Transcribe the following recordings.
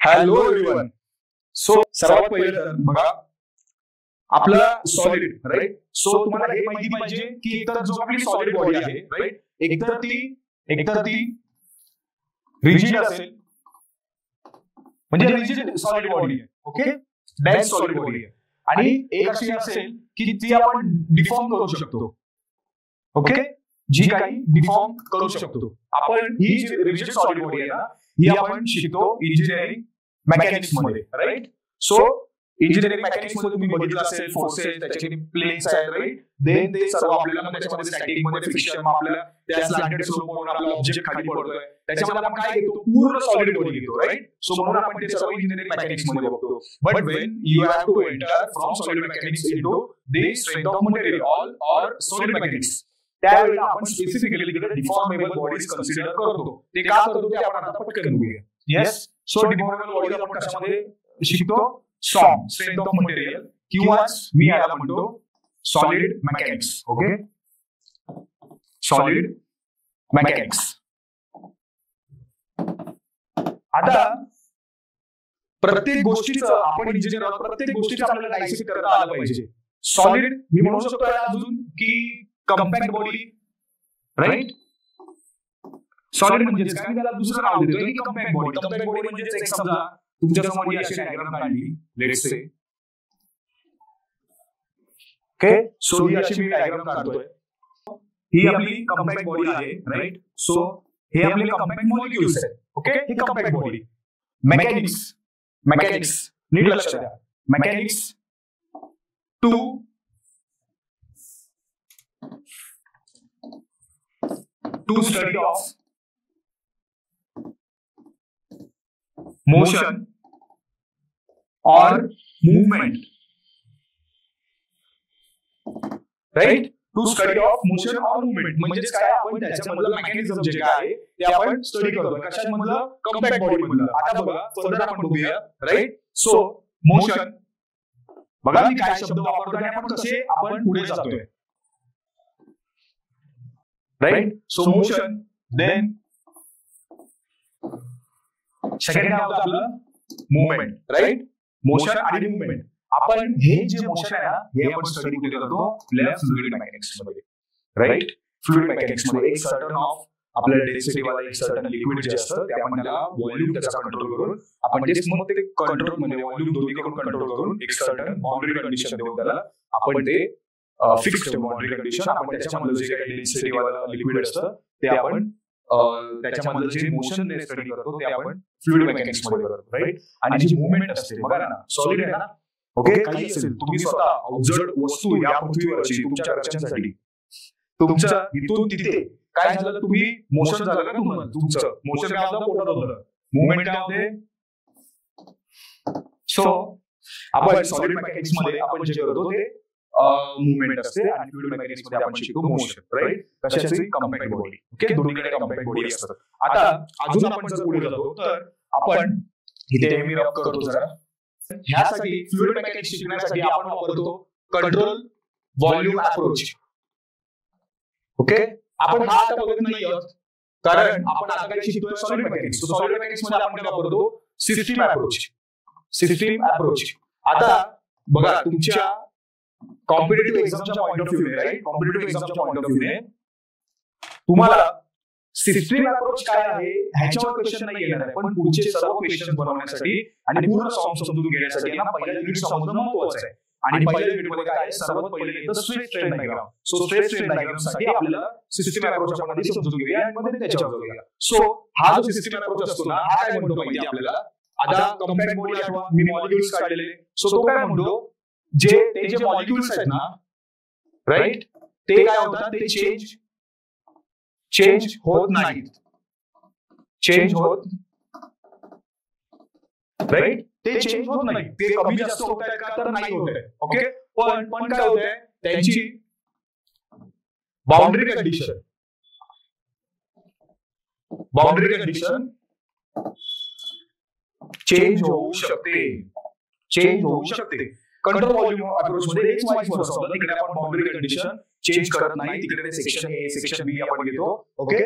Hello everyone. So सर्वात पहिले बघा आपला सॉलिड, राईट. सो तुम्हाला हे माहिती पाहिजे की एकतर जो आपली सॉलिड बॉडी आहे, राईट, एकतर ती रिजिड असेल, म्हणजे रिजिड सॉलिड बॉडी आहे, ओके, डेन्स सॉलिड बॉडी आहे, आणि एक अशी असेल की ती आपण डिफॉर्म करू शकतो, ओके, जी काही डिफॉर्म करू शकतो आपण. ही जी रिजिड सॉलिड बॉडी आहे ना, ही आपण शिकतो इंजिनिअरिंग मेकॅनिक्स मध्ये, राईट. सो इंजिनिअरिंग मेकॅनिक्स मध्ये तुम्ही बघितलं असेल फोर्सेस, त्याचे प्लेन्स आहेत, राईट. देन ते सर्व आपल्याला त्याच्यामध्ये स्टॅटिक मध्ये फ्रिक्शन, मग आपल्याला त्या स्लॅंटेड स्लोपवरून आपला ऑब्जेक्ट खाली पडतोय, त्याच्यामध्ये आपण काय घेतो, पूर्ण सॉलिड बॉडी घेतो, राईट. सो म्हणून आपण ते सर्व इंजिनिअरिंग मेकॅनिक्स मध्ये बघतो. But when you have to enter from solid mechanics into the strength of material or solid mechanics, त्यावेळेला आपण स्पेसिफिकली डिफॉर्मेबल बॉडीज कन्सिडर करतो. ते का करतो ते आपण आता पटकन बघूया. येस. सो डिफॉर्मेबल बॉडीज आपण कशामध्ये शिकतो, सॉम स्ट्रेंथ ऑफ मटेरियल, किंवा मी याला म्हणतो solid mechanics, okay, solid mechanics. आता प्रत्येक गोष्टीचं आपण इंजिनियर, प्रत्येक गोष्टीचं आपल्याला डायसेक्ट करता आलं पाहिजे. सॉलिड मी म्हणू शकतो अजून की कॉम्पॅक्ट बॉडी, राईट. सॉलिड म्हणजे काय, त्याला दुसरं नाव देतो की कॉम्पॅक्ट बॉडी. कॉम्पॅक्ट बॉडी म्हणजे एक समजा तुमच्या समोर ही अशी डायग्राम काढली, लेट्स से, ओके. सो ही अशी मी डायग्राम काढतोय, ही आपली कॉम्पॅक्ट बॉडी आहे, राईट. सो हे आपले कॉम्पॅक्ट मॉलिक्युल्स आहेत, ओके, ही कॉम्पॅक्ट बॉडी. मेकॅनिक्स नीट लक्ष द्या. Mechanics to study of motion or movement, right. To study of motion or movement म्हणजे काय, आपण त्याच्यामधलं मेकॅनिझम जे काय आहे ते आपण स्टडी करतो. कशामधलं, कॉम्पॅक्ट बॉडी मधलं. आता बघा फर्दर आपण बघूया, राईट. सो मोशन, बघा मी काय शब्द वापरतो आणि आपण कसे आपण पुढे जातोय, right. So motion, then second काय होतं आपलं, movement, right. मोशन आणि मुवमेंट. आपण हे जे मोशन आहे ना, हे आपण स्टडी कुठे करतो, आपल्या फ्लुइड मेकॅनिक्स मध्ये, राईट. फ्लुइड मेकॅनिक्स मध्ये एक सर्टन ऑफ आपल्याला डेन्सिटी वाला एक सर्टन लिक्विड जे असतं ते आपण त्याला व्हॉल्यूम त्याचा कंट्रोल करून आपण ते मग ते कंट्रोल म्हणजे व्हॉल्यूम दोन्हीकडून कंट्रोल करून एक सर्टन बाउंड्री कंडिशन देऊन त्याला आपण ते फिक्स्ड बाउंड्री कंडिशन, आपण त्याच्यामधलं जे काही डेन्सिटी वाला लिक्विड असतं ते आपण त्याच्यामधलं जे मोशन स्टडी करतो ते आपण फ्लुइड मेकॅनिक्स मध्ये करतो, राईट. आणि जी मुवमेंट असते बघा ना, सॉलिड आहे ना, ओके, काही असेल तुम्ही स्वतः अवजड वस्तू या पृथ्वीवरची तुमच्या रचनेसाठी तुमचं इथून तिथे काय झालं, तुम्ही मोशन झालं का, तुम्हाला तुमचं मोशन काय होतं, पोटात होतं, मुवमेंट काय होते. सो आपण सॉलिड मेकॅनिक्स मध्ये आपण जे करतो ते मुवमेंट असते आणि फ्लुइड मेकॅनिक्स मध्ये आपण शिकतो मोशन, राईट. कशाची, कॉम्पॅक्ट बॉडी, ओके, दोन्हीकडे कॉम्पॅक्ट बॉडी असतात. आता अजून आपण जर पुढे जातो तर आपण इथे मी रब करतो जरा. ह्यासाठी फ्लुइड मेकॅनिक्स शिकण्यासाठी आपण वापरतो कंट्रोल व्हॉल्यूम अप्रोच, ओके. आपण हा आता बघत नाही आहोत कारण आपण आता काय शिकतोय, सॉलिड मेकॅनिक्स. सॉलिड मेकॅनिक्स मध्ये आपण काय वापरतो, सिस्टीम अप्रोच. आता बघा तुमच्या कॉम्पिटिटिव्ह एक्झामच्या point of view, right, competitive एक्झामच्या पॉइंट ऑफ व्ह्यू तुम्हाला सिस्टीम अप्रोच काय आहे ह्याच्यावर क्वेश्चन नाही येणार आहे, पण पुढचे सर्व क्वेश्चन बनवण्यासाठी आणि पूर्ण सॉल्व्ह समजून घेण्यासाठी ना पहिला युनिट समजणं महत्त्वाचं आहे. आणि पहिल्या युनिट मध्ये काय, सर्वात पहिले येतं straight strain diagram. So straight strain diagram साठी आपल्याला सिस्टीम अप्रोच आपण आधी समजून घेऊया आणि मध्ये त्याच्यावर जाऊया. सो हा जो सिस्टीम अप्रोच असतो ना, हा काय म्हणतो माहिती आपल्याला, आता कॉम्पॅक्ट बॉडी आठवा, मी मॉलिक्युल्स काढलेले. सो तो काय म्हणतो, ते जे मॉलिक्युल्स आहेत ना, राईट, ते काय होतात, ते चेंज होत नाहीत, राईट. ते चेंज होत नाही, ते कमी जास्त होत आहे का, तर नाही होत आहे, ओके. पण काय होत आहे, त्यांची बाउंड्री कंडिशन चेंज होऊ शकते. कंट्रोल व्हॉल्यूम अप्रोच मध्ये एक वाईज होतं, तिकडे आपण बाउंड्री कंडिशन चेंज करत नाही, तिकडे सेक्शन ए सेक्शन बी आपण घेतो, ओके.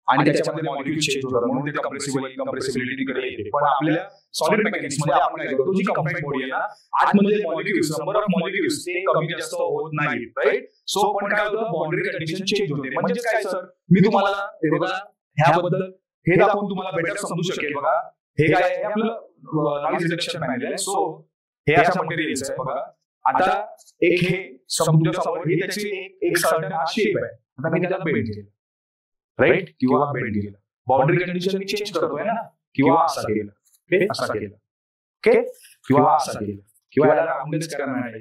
आणि त्याच्यामध्ये मॉलिक्यूल चेंज होतात, म्हणून ते कंप्रेसिबल इनकम्प्रेसिबिलिटी कडे येते. पण आपल्या सॉलिड मेकॅनिक्स मध्ये आपण काय करतो, जी कॉम्पॅक्ट बॉडी आहे ना, आतमध्ये मॉलिक्यूल्स, नंबर ऑफ मॉलिक्यूल्स ते कमी जास्त होत नाही, राईट. सो पण काय होतं, बाउंड्री कंडिशन चेंज होते. म्हणजे काय सर, मी तुम्हाला हे बघा ह्याबद्दल हे दाखवून तुम्हाला बेटर समजू शकेल. बघा हे काय आहे, आपलं नॉइज रिडक्शन पॅनल आहे. सो हे अशा मटेरियल्स आहे बघा. आता एक हे तुमच्या समोर हे त्याची एक सर्टन शेप आहे. आता मी त्याला बेंड केलं, राईट, किंवा बेंड केलं, बाउंड्री कंडिशन मी चेंज करतोय ना, किंवा असा केलं, ओके, असा केलं, ओके, किंवा असा केलं, किंवा याला राउंडच करणार आहे.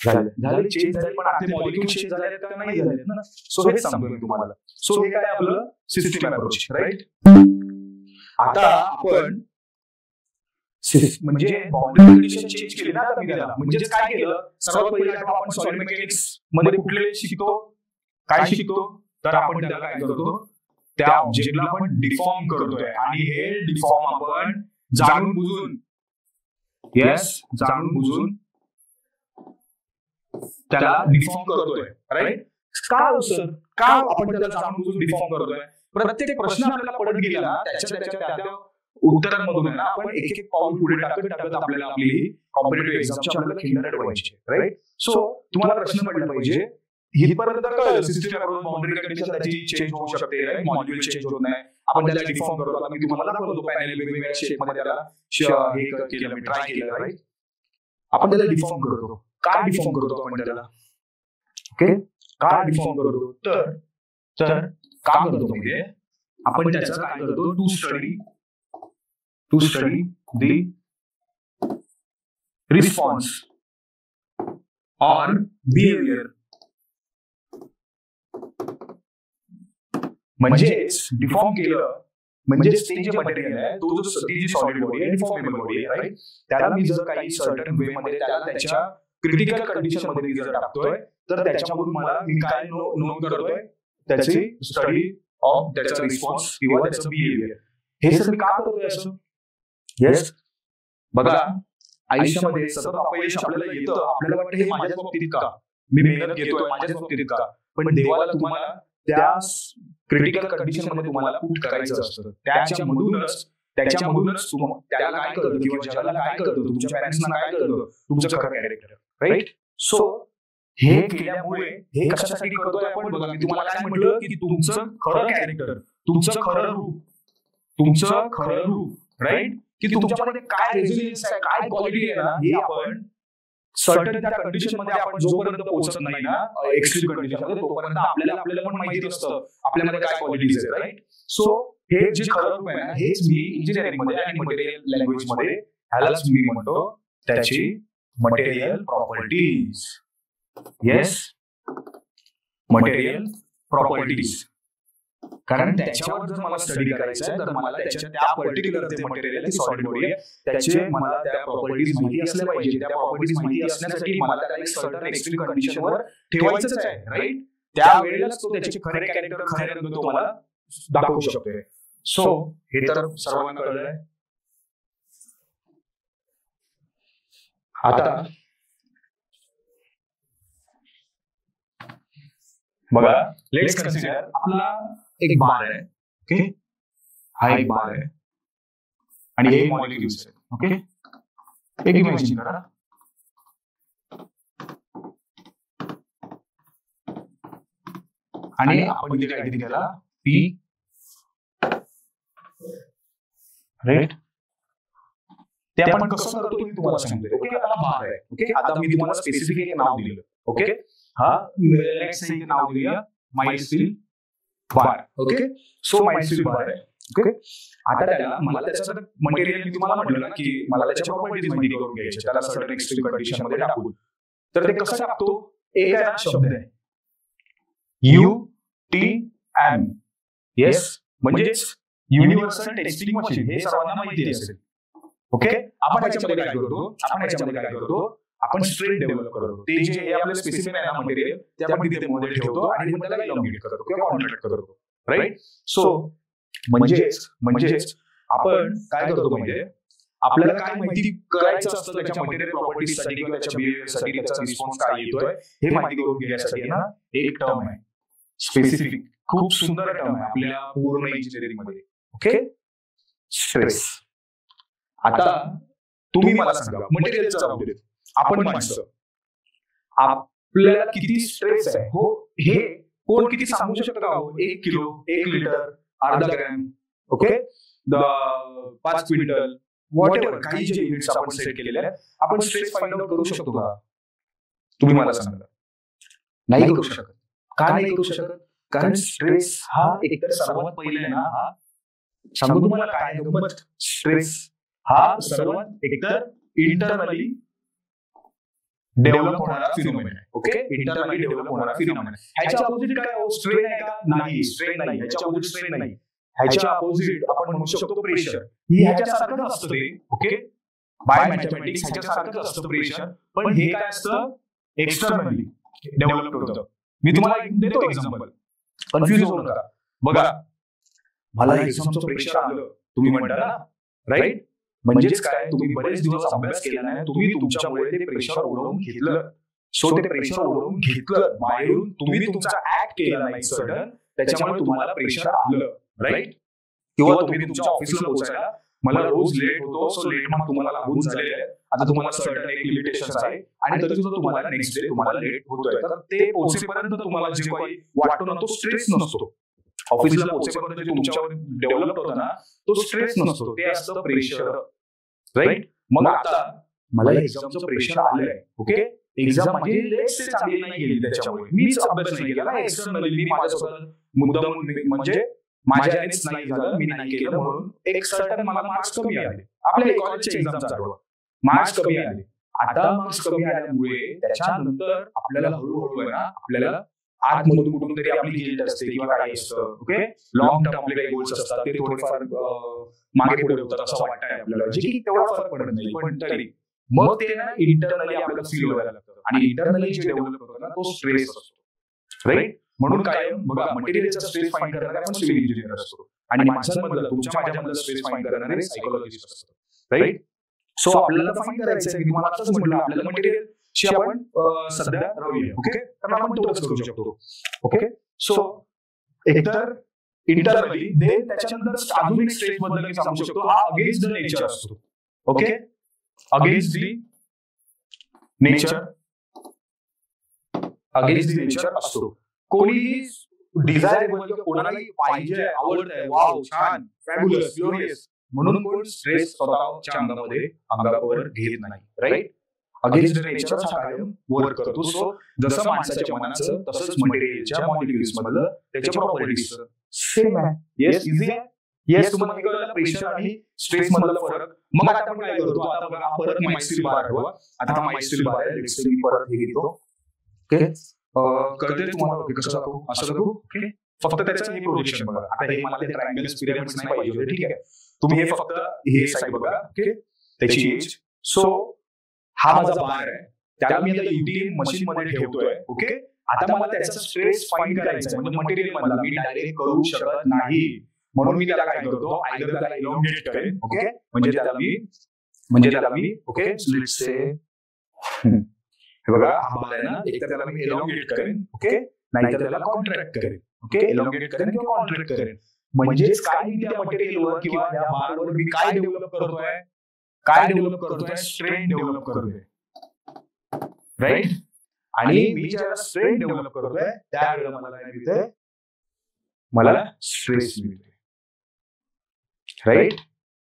झाले चेंज झाले, पण आपले मॉलिक्यूल चेंज झाले का नाही झाले ना. सो हेच सांगतोय तुम्हाला. सो हे काय आपलं सिस्टीम अप्रोच, राईट. आता आपण म्हणजे बाउंड्री कंडिशन चेंज केली ना आता मी त्याला, म्हणजे काय केलं, सर्वात पहिला आपण सॉलिड मेकॅनिक्स मध्ये कुठले शिकतो, काय शिकतो, तर आपण त्याला काय करतो, त्या ऑब्जेक्टला आपण डिफॉर्म करतोय. आणि हे डिफॉर्म आपण जाणून बुजून, येस, जाणून बुजून त्याला डिफॉर्म करतोय, राईट. का सर, का आपण त्याला जाणून बुजून डिफॉर्म करतोय? प्रत्येक प्रश्न आपल्याला पडत गेला ना, त्याच्या उत्तरांमधून आहे ना, आपण एक एक पाऊल पुढे टाकत आपल्याला आपली कॉम्पिटिटिव्ह एक्झामची आपल्याला खिंडत व्हायची, राईट. सो तुम्हाला प्रश्न पडला पाहिजे इथपर्यंत कळलं सिस्टीम अप्रोच, बाउंड्री कंडिशन त्याची चेंज होऊ शकते, राईट, मॉलिक्यूल चेंज होत नाही, आपण त्याला डिफॉर्म करतो. आता मी तुम्हाला दाखवतो पॅनल वेगवेगळ्या शेप मध्ये त्याला हे केलं, मी ट्राय केलं, राईट. आपण त्याला डिफॉर्म करतो. काय डिफॉर्म करतो आपण त्याला, ओके, काय डिफॉर्म करतो, तर काय करतो म्हणजे आपण त्याचा काय करतो, to study the response or behaviour. म्हणजेच डिफॉर्म केलं म्हणजेच ते जे मटेरियल आहे, तो जो ती जी सॉलिड बॉडी आहे, डिफॉर्मेबल बॉडी आहे, राईट. त्याला मी जर काही सर्टन वे मध्ये त्याला त्याच्या क्रिटिकल कंडिशन मध्ये मी जर टाकतोय, तर त्याच्यामधून मला मी काय नोंद करतोय, त्याची स्टडी ऑफ त्याचा रिस्पॉन्स किंवा त्याचं बिहेवियर. हे सर मी का करतोय असं, येस. बघा आयुष्यामध्ये सतत अपयश आपल्याला येतं, आपल्याला वाटतं हे माझ्याच बाबतीत का, मी मेहनत घेतोय माझ्याच बाबतीत का, पण देवाला तुम्हाला त्या क्रिटिकल कंडिशन मध्ये तुम्हाला पुट करायचं असतं. त्याच्यामधूनच त्याला काय कळतं किंवा जगाला काय कळतं, तुमच्या पॅरेंट्सना काय कळतं, तुमचं खरं कॅरेक्टर, राईट. सो हे केल्यामुळे हे कशासाठी करतोय आपण, बघा मी तुम्हाला काय म्हटलं की तुमचं खरं कॅरेक्टर, तुमचं खरं रूप, राईट, की तुमच्यामध्ये काय रेझिलियन्स आहे, काय क्वालिटी आहे ना, हे आपण सर्टन त्या कंडिशन मध्ये आपण जोपर्यंत पोहोचत नाही ना, एक्स्ट्रीम कंडिशन मध्ये, तोपर्यंत आपल्याला पण माहिती असतं आपल्यामध्ये काय क्वालिटीज आहेत, राईट. सो हे जे खरं रूप आहे ना, हेच मी इंजिनिअरिंग मध्ये आणि मटेरियल लँग्वेज मध्ये ह्यालाच मी म्हणतो त्याची material properties. Yes, material properties. कारण त्याच्यावर जर मला स्टडी करायचं आहे, तर मला त्याच्या त्या पर्टिक्युलर जे मटेरियल आहे, सॉलिड बॉडी आहे, त्याचे मला त्या प्रॉपर्टीज माहिती असल्या पाहिजे. त्या प्रॉपर्टीज माहिती असण्यासाठी मला त्याला एक सर्टन एक्स्ट्रीम कंडिशनवर ठेवायचंच आहे, राईट. त्यावेळेलाच तो त्याचे खरे कॅरेक्टर, खरे रंग तो मला दाखवू शकतोय. सो हे तर सर्वांना कळलंय. आता बघा, लेट्स कन्सिडर आपला एक बार आहे, ओके, हा एक बार आहे आणि हे मॉलिक्यूल्स आहेत, ओके. एक इमॅजिन करा, आणि आपण इथे काय दिली त्याला पी, राईट. ते आपण कसं करतो मी तुम्हाला सांगतोय, ओके. आता बार आहे, ओके. आता मी तुम्हाला स्पेसिफिक एक नाव दिलं, ओके. हा लेट्स से नाव दिलं mild steel bar, okay. So mild steel bar आहे, ओके. आता त्याला मला त्याचं मटेरियल मी तुम्हाला म्हटलं ना की मला त्याच्या प्रॉपर्टीज माहिती करून घ्यायचे, त्याला सर्टन एक्स्ट्रीम कंडिशन मध्ये टाकून. तर ते कसं टाकतो, एक आहे शब्द आहे UTM, येस, म्हणजेच युनिव्हर्सल टेस्टिंग मशीन. हे सर्वांना माहिती असेल, ओके. आपण याच्यामध्ये काय करतो, आपण स्ट्रेन डेव्हलप करतो. ते जे आपलं स्पेसिफिक आहे ना मटेरियल, ते आपण तिथे मध्ये ठेवतो आणि मग त्याला इलॉंगेट करतो किंवा कॉन्ट्रॅक्ट करतो, राईट. सो म्हणजेच आपण काय करतो, म्हणजे आपल्याला काय माहिती करायचं असतं त्याच्या मटेरियल प्रॉपर्टीज साठी किंवा त्याच्या बिहेवियर साठी, त्याचा रिस्पॉन्स काय येतोय हे माहिती करून घेण्यासाठी ना एक टर्म आहे स्पेसिफिक. खूप सुंदर टर्म आहे आपल्या पूर्ण इंजिनिअरिंग मध्ये. Okay, stress. आता तुम्ही मला सांगा, मटेरियलचं राहू देत, आपण माणसं आपल्याला किती स्ट्रेस आहे हो हे कोण किती सांगू शकतं का हो? 1 किलो, 1 लिटर, अर्धा ग्रॅम, ओके, 5 क्विंटल, व्हॉटएव्हर, काही जे युनिट्स आपण सेट केलेले आहेत, आपण स्ट्रेस फाइंड आउट करू शकतो का? तुम्ही मला सांगा. नाही करू शकत. का नाही करू शकत? कारण स्ट्रेस हा एकतर सर्वात पहिले ना, हा सांगू तुम्हाला काय गंमत, स्ट्रेस हा सर्वात एकतर इंटरनली डेव्हलप होणारा फिनोमेना आहे. ओके, इंटरनली डेव्हलप होणारा फिनोमेना. ह्याच्या अपोजिट काय हो? स्ट्रेन आहे का? नाही, स्ट्रेन नाही. ह्याच्या अपोजिट स्ट्रेन नाही. ह्याच्या अपोजिट आपण म्हणू शकतो प्रेशर. ही ह्याच्यासारखंच असतं ते. ओके, बाय मॅथमॅटिक्स ह्याच्यासारखंच असतं प्रेशर, पण हे काय असतं? एक्सटर्नली डेव्हलप होतं. मी तुम्हाला देतो एक्झाम्पल, कन्फ्युज होऊ नका. बघा, मला एक्झामचं प्रेशर आलं, तुम्ही म्हणता ना, राईट? म्हणजेच काय, तुम्ही बरेच दिवस अभ्यास केला नाही, तुम्ही तुमच्यामुळे ते प्रेशर ओढवून घेतलं. सो ते प्रेशर ओढवून घेतलं बाहेरून, तुम्ही तुमचा ऍक्ट केला नाही सडन, त्याच्यामुळे तुम्हाला प्रेशर आलं, राईट? किंवा तुम्ही तुमच्या ऑफिसला पोहोचायला मला रोज लेट होतो, सो लेट मग तुम्हाला लागून झालेले आहे. आता तुम्हाला सर्टन एक लिमिटेशन आहे आणि तरी सुद्धा तुम्हाला नेक्स्ट डे तुम्हाला लेट होतोय. तर ते पोहोचेपर्यंत तुम्हाला जे काही वाटतो ना, तो स्ट्रेस नसतो. ऑफिसला पोहोचेपर्यंत जे तुमच्यावर डेव्हलप होतं ना, तो स्ट्रेस नसतो, ते असतं प्रेशर, राईट? मग आता मला एक्झामचं प्रेशर आलंय, ओके, एक्झाम माझी लेट्स से चांगली नाही गेली, त्याच्यामुळे मीच अभ्यास नाही केला, एक्सटर्नली मी माझ्यासोबत मुद्दाम म्हणजे माझ्यानेच नाही झालं, मी नाही केलं, म्हणून एक सर्टन मला मार्क्स कमी आले. आपल्या कॉलेजच्या एक्झामचा आठवण, मार्क्स कमी आले. आता मार्क्स कमी आल्यामुळे त्याच्यानंतर आपल्याला हळूहळू आहे ना, आपल्याला आतमधून कुठून तरी आपली गिल्ट असते किंवा काही असतं. ओके, लॉंग टर्म आपले काही गोल्स असतात, ते थोडेफार मागे पुढे होतात असं वाटतंय आपल्याला, जे की तेवढा फरक पडत नाही, पण तरी मग ते ना इंटरनली आपल्याला फील व्हायला लागतं. आणि इंटरनली जे डेव्हलप होतं ना, तो स्ट्रेस असतो, राईट? म्हणून काय बघा, मटेरियलचा स्ट्रेस फाइंड करणारे आपण सिव्हिल इंजिनियर असतो, आणि माणसांमधला तुमच्या माझ्यामधला स्ट्रेस फाइंड करणारे सायकोलॉजिस्ट असतो, राईट? सो आपल्याला फाइंड करायचं आहे, मी तुम्हाला आताच म्हटलं, आपल्याला मटेरियलची आपण सध्या राहूया. ओके, तर आपण तेवढंच करू शकतो. ओके, सो एकतर इंटरनली, देन त्याच्यानंतर अजून एक स्ट्रेस बद्दल मी सांगू शकतो, हा अगेन्स्ट द नेचर असतो. Okay, against the nature, against the nature असतो. कोणीही डिझायरेबल किंवा कोणालाही पाहिजे, आवडतंय, वाव, छान, फॅब्युलस, ग्लोरियस म्हणून कोण स्ट्रेस स्वतःच्या अंगावर घेत नाही, राईट? अगेन्स्ट द नेचर हा कायम वर्क करतो. सो जसं माणसाच्या मनाचं तसंच मटेरियलच्या मॉलिक्युल्स मधलं त्याच्या प्रॉपर्टीज सेम आहे. येस, इझी आहे. येस, तुम्हाला कळलं प्रेशर आणि स्ट्रेस मधला फरक. मग आता आपण काय करतो, आता बघा परत मायस्टील बार आठवा. आता हा मायस्टील बार आहे, लेट्स से मी परत हे घेतो. ओके, कळते तुम्हाला कसं दाखवू, असं दाखवू? ओके, फक्त त्याचं हे प्रोजेक्शन बघा. आता हे मला ते ट्रायंगल्स पिरॅमिड्स नाही पाहिजे, ठीक आहे? तुम्ही हे फक्त हे साईड बघा, ओके, त्याची एज. सो हा माझा बार आहे, त्याला मी आता युटीएम मशीन मध्ये ठेवतोय. ओके, आता मला त्याचा स्ट्रेस फाइंड करायचा आहे, म्हणजे मटेरियल मधला मी डायरेक्ट करू शकत नाही, म्हणून मी त्याला काय करतो, आयदर त्याला इलॉंगेट करेन. ओके, म्हणजे त्याला मी ओके, लेट्स से हे बघा, हा बार आहे ना, एकतर त्याला मी इलॉंगेट करेन, ओके, नाहीतर त्याला कॉन्ट्रॅक्ट करेन. ओके, इलॉंगेट करेन किंवा कॉन्ट्रॅक्ट करेन. म्हणजेच काय, मी त्या मटेरियलवर किंवा या बारवर मी काय डेव्हलप करतोय, स्ट्रेन डेव्हलप करतोय, राईट? आणि मी ज्याला स्ट्रेन डेव्हलप करतोय त्यावेळेला मला काय मिळतंय, मला स्ट्रेस मिळतोय, राईट?